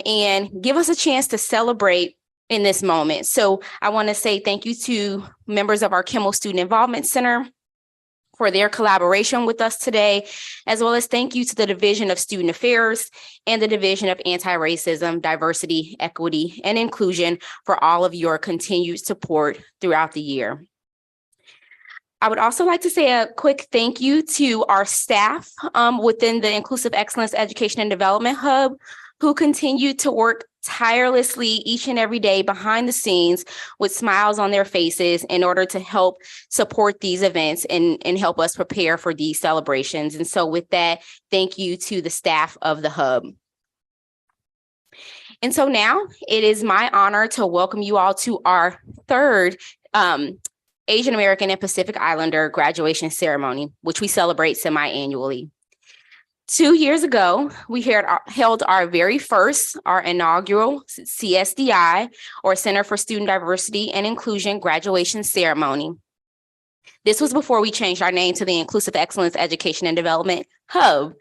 and give us a chance to celebrate in this moment. So I want to say thank you to members of our Kimmel Student Involvement Center for their collaboration with us today, as well as thank you to the Division of Student Affairs and the Division of Anti-Racism, Diversity, Equity, and Inclusion for all of your continued support throughout the year. I would also like to say a quick thank you to our staff within the Inclusive Excellence Education and Development Hub, who continue to work tirelessly each and every day behind the scenes with smiles on their faces in order to help support these events and help us prepare for these celebrations. And so with that, thank you to the staff of the Hub. And so now it is my honor to welcome you all to our third Asian American and Pacific Islander graduation ceremony, which we celebrate semi-annually. 2 years ago, we held our very first, our inaugural CSDI, or Center for Student Diversity and Inclusion graduation ceremony. This was before we changed our name to the Inclusive Excellence Education and Development Hub.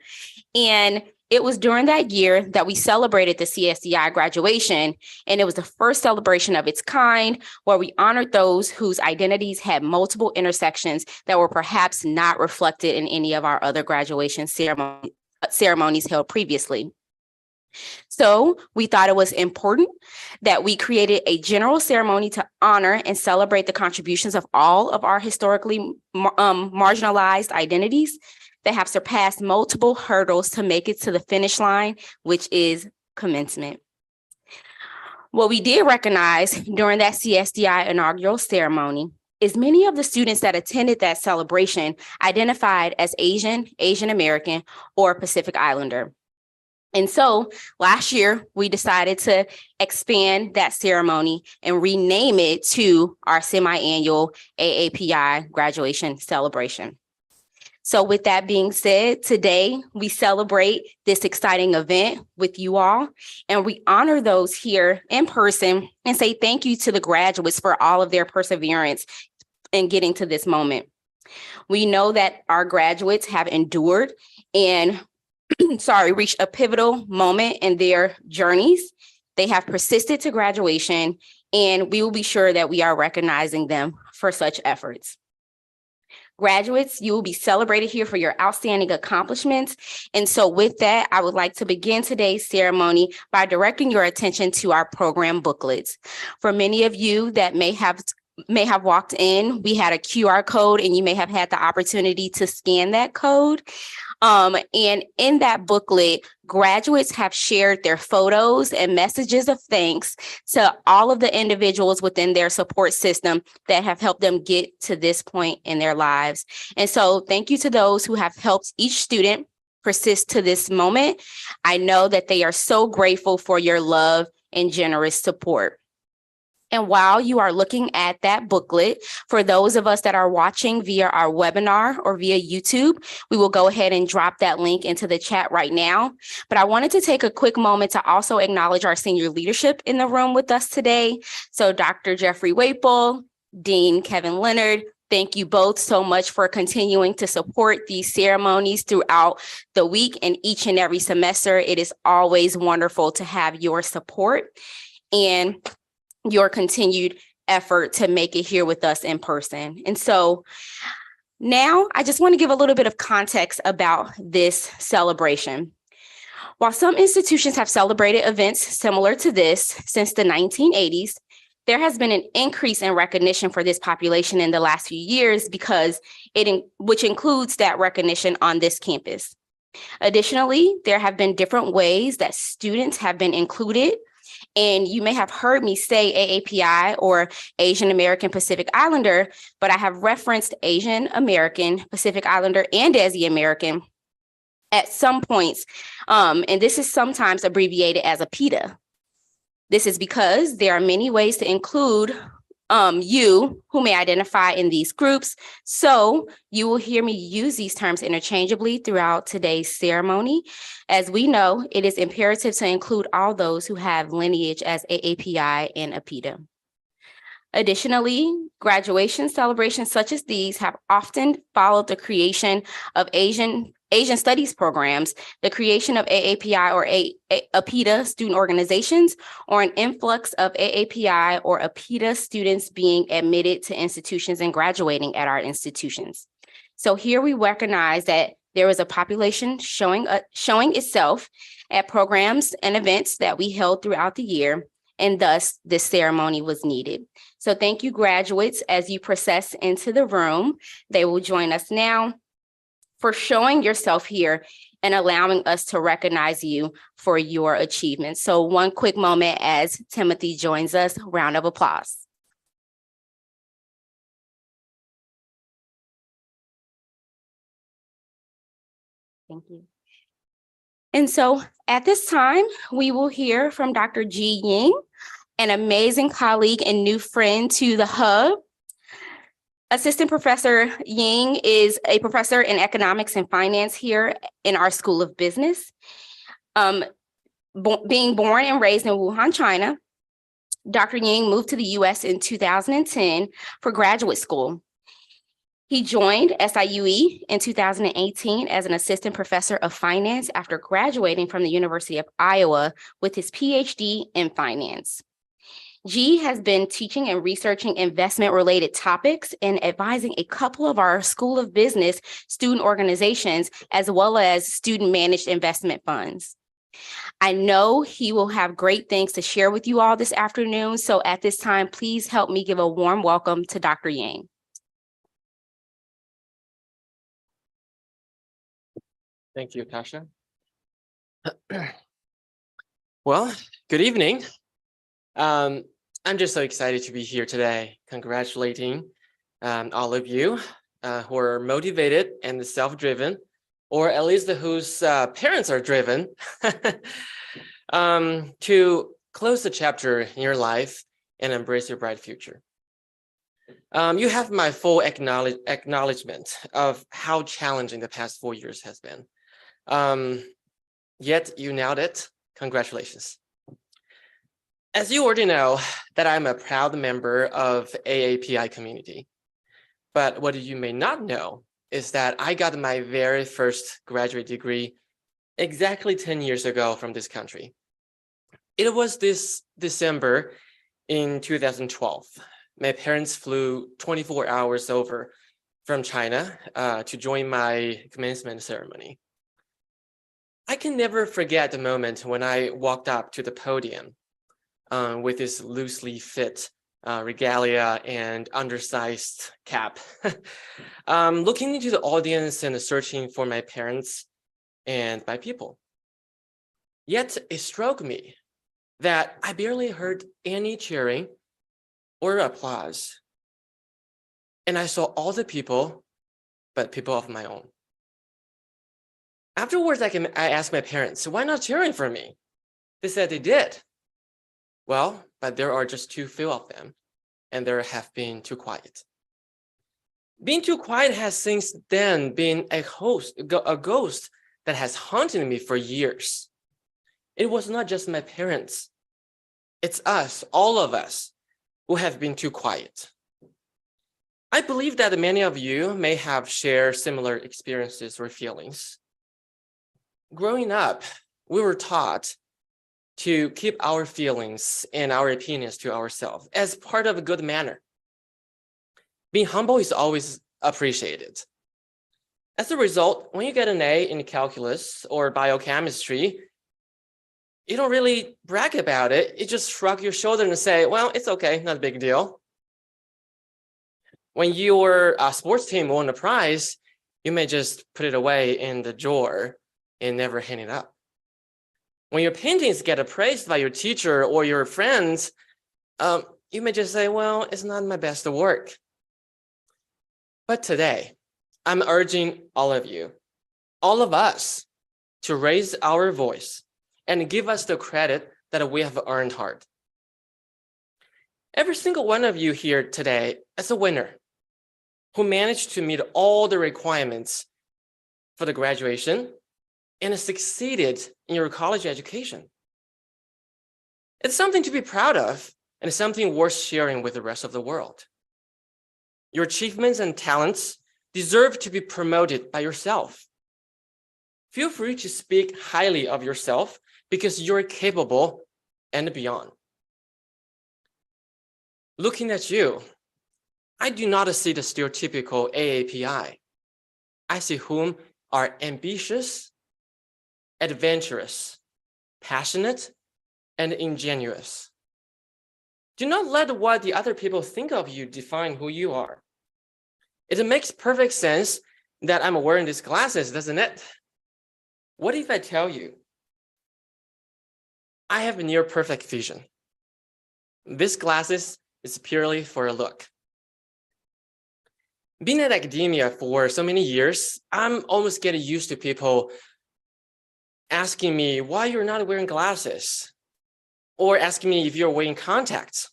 And it was during that year that we celebrated the CSDI graduation, and it was the first celebration of its kind where we honored those whose identities had multiple intersections that were perhaps not reflected in any of our other graduation ceremonies held previously. So we thought it was important that we created a general ceremony to honor and celebrate the contributions of all of our historically marginalized identities that have surpassed multiple hurdles to make it to the finish line, which is commencement. What we did recognize during that CSDI inaugural ceremony is many of the students that attended that celebration identified as Asian, Asian American, or Pacific Islander. And so last year, we decided to expand that ceremony and rename it to our semi-annual AAPI graduation celebration. So with that being said, today we celebrate this exciting event with you all, and we honor those here in person and say thank you to the graduates for all of their perseverance in getting to this moment. We know that our graduates have endured and reached a pivotal moment in their journeys. They have persisted to graduation, and we will be sure that we are recognizing them for such efforts. Graduates, you will be celebrated here for your outstanding accomplishments. And so with that, I would like to begin today's ceremony by directing your attention to our program booklets. For many of you that may have walked in, we had a QR code, and you may have had the opportunity to scan that code. And in that booklet, graduates have shared their photos and messages of thanks to all of the individuals within their support system that have helped them get to this point in their lives. And so thank you to those who have helped each student persist to this moment. I know that they are so grateful for your love and generous support. And while you are looking at that booklet, for those of us that are watching via our webinar or via YouTube, we will go ahead and drop that link into the chat right now. But I wanted to take a quick moment to also acknowledge our senior leadership in the room with us today. So Dr. Jeffrey Waple, Dean Kevin Leonard, thank you both so much for continuing to support these ceremonies throughout the week and each and every semester. It is always wonderful to have your support and your continued effort to make it here with us in person. And so now I just want to give a little bit of context about this celebration. While some institutions have celebrated events similar to this since the 1980s, there has been an increase in recognition for this population in the last few years which includes that recognition on this campus. Additionally, there have been different ways that students have been included. And you may have heard me say AAPI or Asian American Pacific Islander, but I have referenced Asian American Pacific Islander and Desi American at some points. And this is sometimes abbreviated as AAPI. This is because there are many ways to include you who may identify in these groups. So you will hear me use these terms interchangeably throughout today's ceremony. As we know, it is imperative to include all those who have lineage as AAPI and APITA. Additionally, graduation celebrations such as these have often followed the creation of Asian studies programs, the creation of AAPI or APITA student organizations, or an influx of AAPI or APITA students being admitted to institutions and graduating at our institutions. So here we recognize that there is a population showing itself at programs and events that we held throughout the year, and thus this ceremony was needed. So thank you, graduates, as you process into the room. They will join us now for showing yourself here and allowing us to recognize you for your achievements. So one quick moment as Timothy joins us, round of applause. Thank you. And so at this time, we will hear from Dr. Ji Ying, an amazing colleague and new friend to the Hub. Assistant Professor Ying is a professor in economics and finance here in our School of Business. Being born and raised in Wuhan, China, Dr. Ying moved to the US in 2010 for graduate school. He joined SIUE in 2018 as an assistant professor of finance after graduating from the University of Iowa with his PhD in finance. G has been teaching and researching investment-related topics and advising a couple of our School of Business student organizations, as well as student-managed investment funds. I know he will have great things to share with you all this afternoon, so at this time, please help me give a warm welcome to Dr. Yang. Thank you, Tasha. Well, good evening. I'm just so excited to be here today, congratulating all of you who are motivated and self-driven, or at least whose parents are driven to close the chapter in your life and embrace your bright future. You have my full acknowledgement of how challenging the past 4 years has been. Yet you nailed it. Congratulations. As you already know, that I'm a proud member of AAPI community. But what you may not know is that I got my very first graduate degree exactly 10 years ago from this country. It was this December in 2012. My parents flew 24 hours over from China to join my commencement ceremony. I can never forget the moment when I walked up to the podium with this loosely fit regalia and undersized cap, looking into the audience and searching for my parents and my people. Yet it struck me that I barely heard any cheering or applause. And I saw all the people, but people of my own. Afterwards, I asked my parents, why not cheering for me? They said they did. Well, but there are just too few of them, and there have been too quiet. Being too quiet has since then been a ghost that has haunted me for years. It was not just my parents. It's us, all of us, who have been too quiet. I believe that many of you may have shared similar experiences or feelings. Growing up, we were taught to keep our feelings and our opinions to ourselves as part of a good manner. Being humble is always appreciated. As a result, when you get an A in calculus or biochemistry, you don't really brag about it. You just shrug your shoulder and say, well, it's okay, not a big deal. When your sports team won a prize, you may just put it away in the drawer and never hang it up. When your paintings get appraised by your teacher or your friends, you may just say, well, it's not my best work. But today, I'm urging all of you, all of us, to raise our voice and give us the credit that we have earned hard. Every single one of you here today is a winner who managed to meet all the requirements for the graduation and succeeded in your college education. It's something to be proud of, and it's something worth sharing with the rest of the world. Your achievements and talents deserve to be promoted by yourself. Feel free to speak highly of yourself because you're capable and beyond. Looking at you, I do not see the stereotypical AAPI. I see whom are ambitious, adventurous, passionate, and ingenuous. Do not let what the other people think of you define who you are. It makes perfect sense that I'm wearing these glasses, doesn't it? What if I tell you I have near perfect vision? These glasses is purely for a look. Being in academia for so many years, I'm almost getting used to people asking me why you're not wearing glasses, or asking me if you're wearing contacts.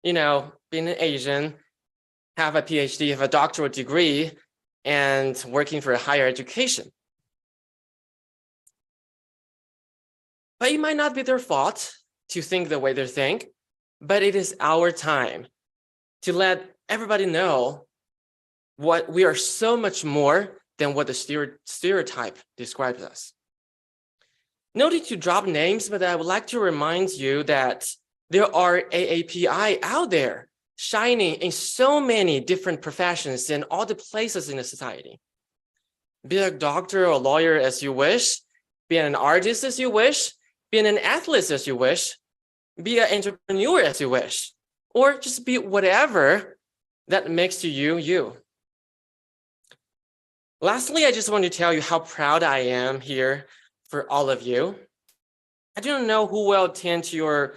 You know, being an Asian, have a PhD, have a doctoral degree, and working for a higher education. But it might not be their fault to think the way they think, but it is our time to let everybody know what we are so much more than what the stereotype describes us. No need to drop names, but I would like to remind you that there are AAPI out there shining in so many different professions in all the places in the society. Be a doctor or lawyer as you wish, be an artist as you wish, be an athlete as you wish, be an entrepreneur as you wish, or just be whatever that makes you, you. Lastly, I just want to tell you how proud I am here for all of you. I don't know who will attend to your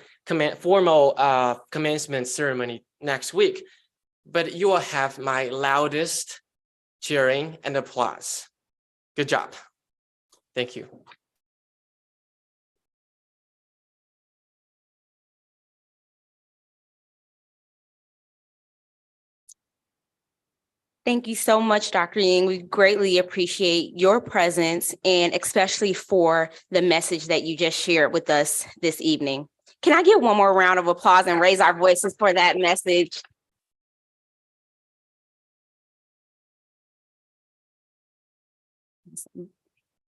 formal commencement ceremony next week, but you will have my loudest cheering and applause. Good job. Thank you. Thank you so much, Dr. Ying. We greatly appreciate your presence and especially for the message that you just shared with us this evening. Can I get one more round of applause and raise our voices for that message?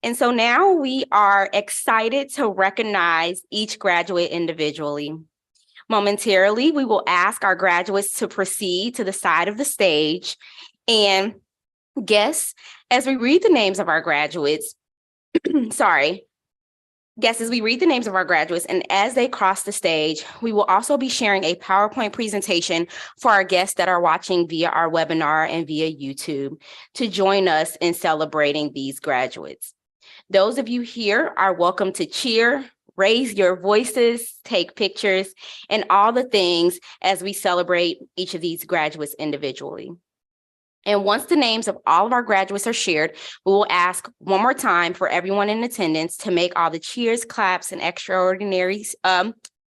And so now we are excited to recognize each graduate individually. Momentarily, we will ask our graduates to proceed to the side of the stage. And guests, as we read the names of our graduates, as we read the names of our graduates and as they cross the stage, we will also be sharing a PowerPoint presentation for our guests that are watching via our webinar and via YouTube to join us in celebrating these graduates. Those of you here are welcome to cheer, raise your voices, take pictures, and all the things as we celebrate each of these graduates individually. And once the names of all of our graduates are shared, we will ask one more time for everyone in attendance to make all the cheers, claps, and extraordinary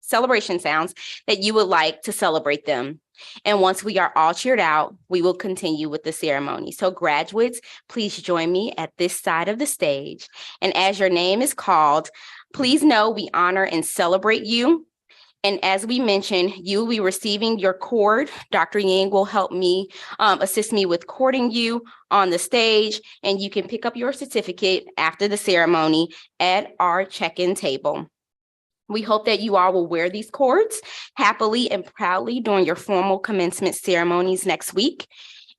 celebration sounds that you would like to celebrate them. And once we are all cheered out, we will continue with the ceremony. So graduates, please join me at this side of the stage. And as your name is called, please know we honor and celebrate you. And as we mentioned, you will be receiving your cord. Dr. Ying will help me, assist me with cording you on the stage, and you can pick up your certificate after the ceremony at our check-in table. We hope that you all will wear these cords happily and proudly during your formal commencement ceremonies next week.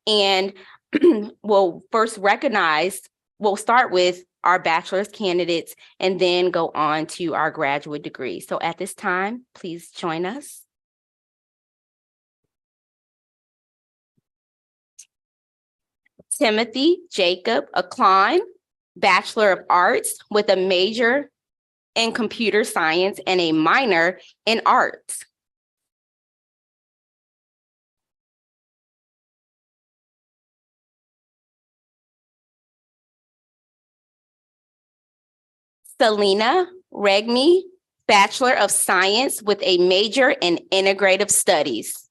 And we'll start with our bachelor's candidates and then go on to our graduate degree. So at this time, please join us. Timothy Jacob Akline, Bachelor of Arts with a major in computer science and a minor in arts. Selena Regmi, Bachelor of Science with a major in integrative studies.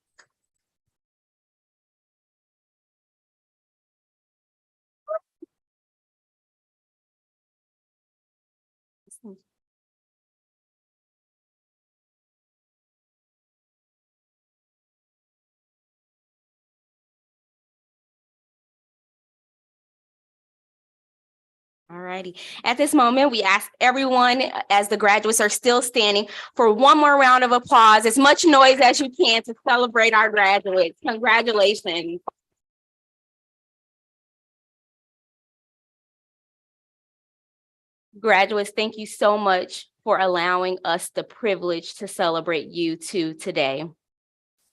All righty. At this moment, we ask everyone, as the graduates are still standing, for one more round of applause, as much noise as you can to celebrate our graduates. Congratulations. Graduates, thank you so much for allowing us the privilege to celebrate you two today.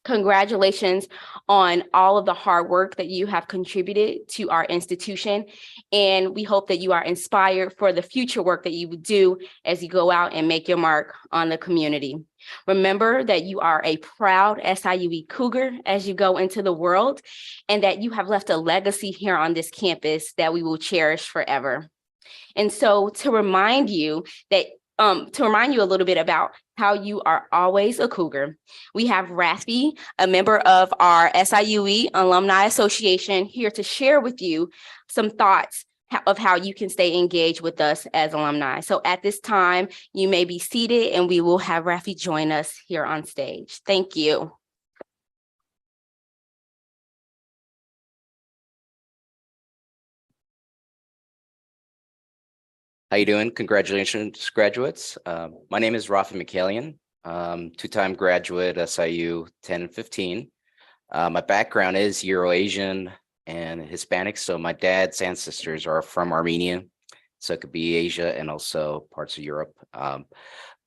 Congratulations on all of the hard work that you have contributed to our institution. And we hope that you are inspired for the future work that you would do as you go out and make your mark on the community. Remember that you are a proud SIUE Cougar as you go into the world, and that you have left a legacy here on this campus that we will cherish forever. And so to remind you a little bit about how you are always a Cougar, we have Rafi, a member of our SIUE Alumni Association, here to share with you some thoughts of how you can stay engaged with us as alumni. So at this time, you may be seated and we will have Rafi join us here on stage. Thank you. How you doing? Congratulations, graduates. My name is Rafi McCallion, two-time graduate, SIU 10 and 15. My background is Euro-Asian and Hispanic, so my dad's ancestors are from Armenia, so it could be Asia and also parts of Europe.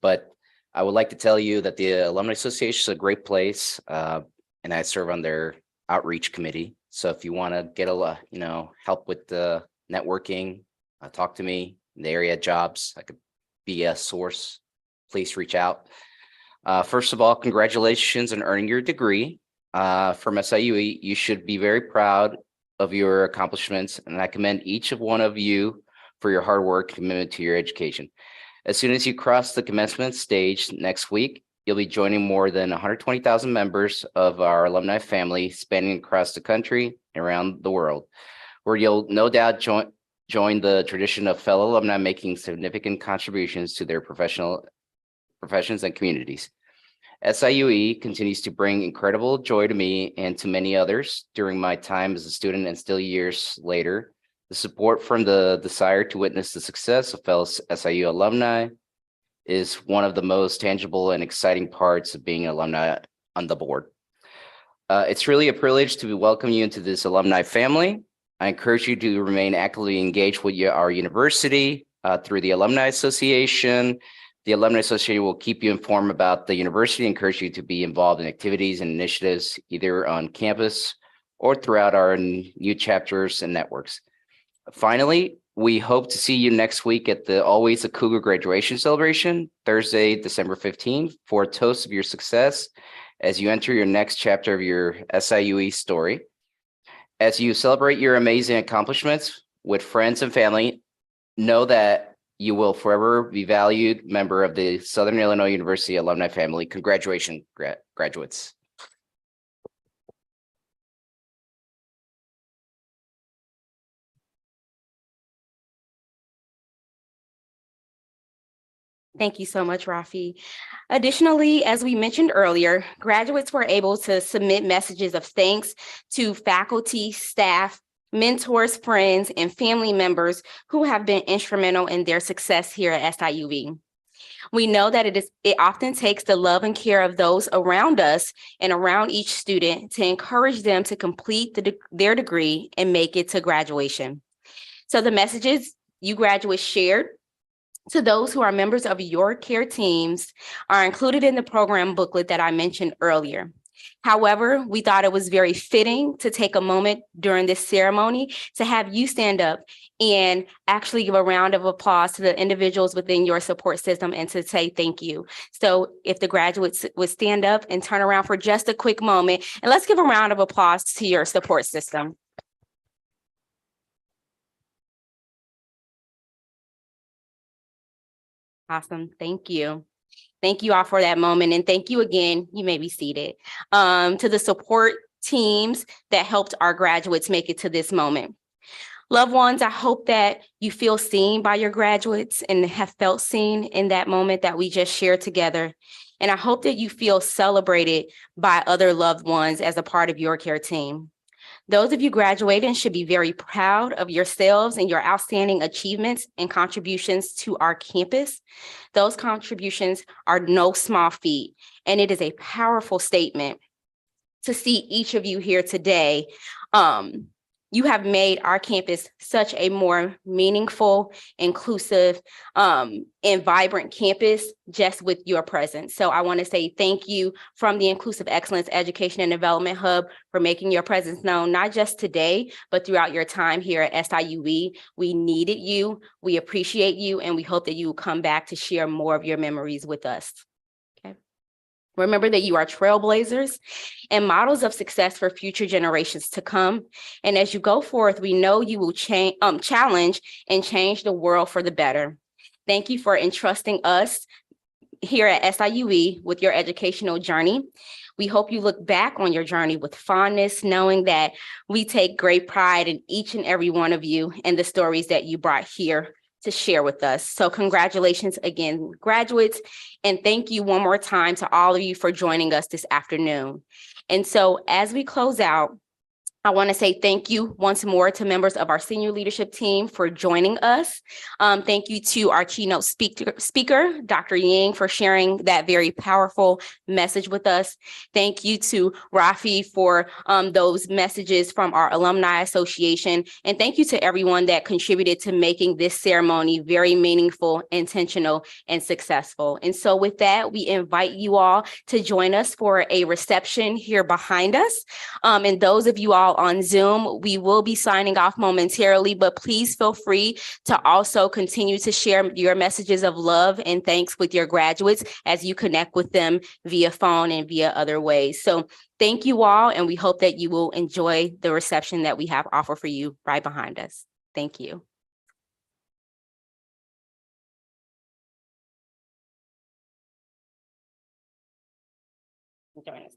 But I would like to tell you that the Alumni Association is a great place, and I serve on their outreach committee. So if you want to get help with the networking, talk to me. In the area jobs, I could be a source. Please reach out. First of all, congratulations on earning your degree from SIUE. You should be very proud of your accomplishments, and I commend each of one of you for your hard work and commitment to your education. As soon as you cross the commencement stage next week, you'll be joining more than 120,000 members of our alumni family spanning across the country and around the world, where you'll no doubt join the tradition of fellow alumni making significant contributions to their professions and communities. SIUE continues to bring incredible joy to me and to many others during my time as a student and still years later. The support from the desire to witness the success of fellow SIU alumni is one of the most tangible and exciting parts of being an alumni on the board. It's really a privilege to welcome you into this alumni family. I encourage you to remain actively engaged with our university through the Alumni Association. The Alumni Association will keep you informed about the university, encourage you to be involved in activities and initiatives either on campus or throughout our new chapters and networks. Finally, we hope to see you next week at the Always a Cougar graduation celebration, Thursday, December 15th, for a toast of your success as you enter your next chapter of your SIUE story. As you celebrate your amazing accomplishments with friends and family, know that you will forever be valued member of the Southern Illinois University alumni family. Congratulations, graduates. Thank you so much, Rafi. Additionally, as we mentioned earlier, graduates were able to submit messages of thanks to faculty, staff, mentors, friends, and family members who have been instrumental in their success here at SIUE. We know that it often takes the love and care of those around us and around each student to encourage them to complete their degree and make it to graduation. So the messages you graduates shared to those who are members of your care teams are included in the program booklet that I mentioned earlier. However, we thought it was very fitting to take a moment during this ceremony to have you stand up and actually give a round of applause to the individuals within your support system and to say thank you. So if the graduates would stand up and turn around for just a quick moment, and let's give a round of applause to your support system. Awesome. Thank you. Thank you all for that moment. And thank you again. You may be seated. To the support teams that helped our graduates make it to this moment. Loved ones, I hope that you feel seen by your graduates and have felt seen in that moment that we just shared together. And I hope that you feel celebrated by other loved ones as a part of your care team. Those of you graduating should be very proud of yourselves and your outstanding achievements and contributions to our campus. Those contributions are no small feat, and it is a powerful statement to see each of you here today. You have made our campus such a more meaningful, inclusive, and vibrant campus just with your presence. So I want to say thank you from the Inclusive Excellence Education and Development Hub for making your presence known, not just today, but throughout your time here at SIUE. We needed you, we appreciate you, and we hope that you will come back to share more of your memories with us. Remember that you are trailblazers and models of success for future generations to come. And as you go forth, we know you will challenge and change the world for the better. Thank you for entrusting us here at SIUE with your educational journey. We hope you look back on your journey with fondness, knowing that we take great pride in each and every one of you and the stories that you brought here to share with us. So congratulations again, graduates, and thank you one more time to all of you for joining us this afternoon. And so as we close out, I want to say thank you once more to members of our senior leadership team for joining us. Thank you to our keynote speaker, Dr. Yang, for sharing that very powerful message with us. Thank you to Rafi for those messages from our Alumni Association. And thank you to everyone that contributed to making this ceremony very meaningful, intentional, and successful. And so with that, we invite you all to join us for a reception here behind us. And those of you all on Zoom, we will be signing off momentarily, but please feel free to also continue to share your messages of love and thanks with your graduates as you connect with them via phone and via other ways. So thank you all, and we hope that you will enjoy the reception that we have offered for you right behind us. Thank you. Join us.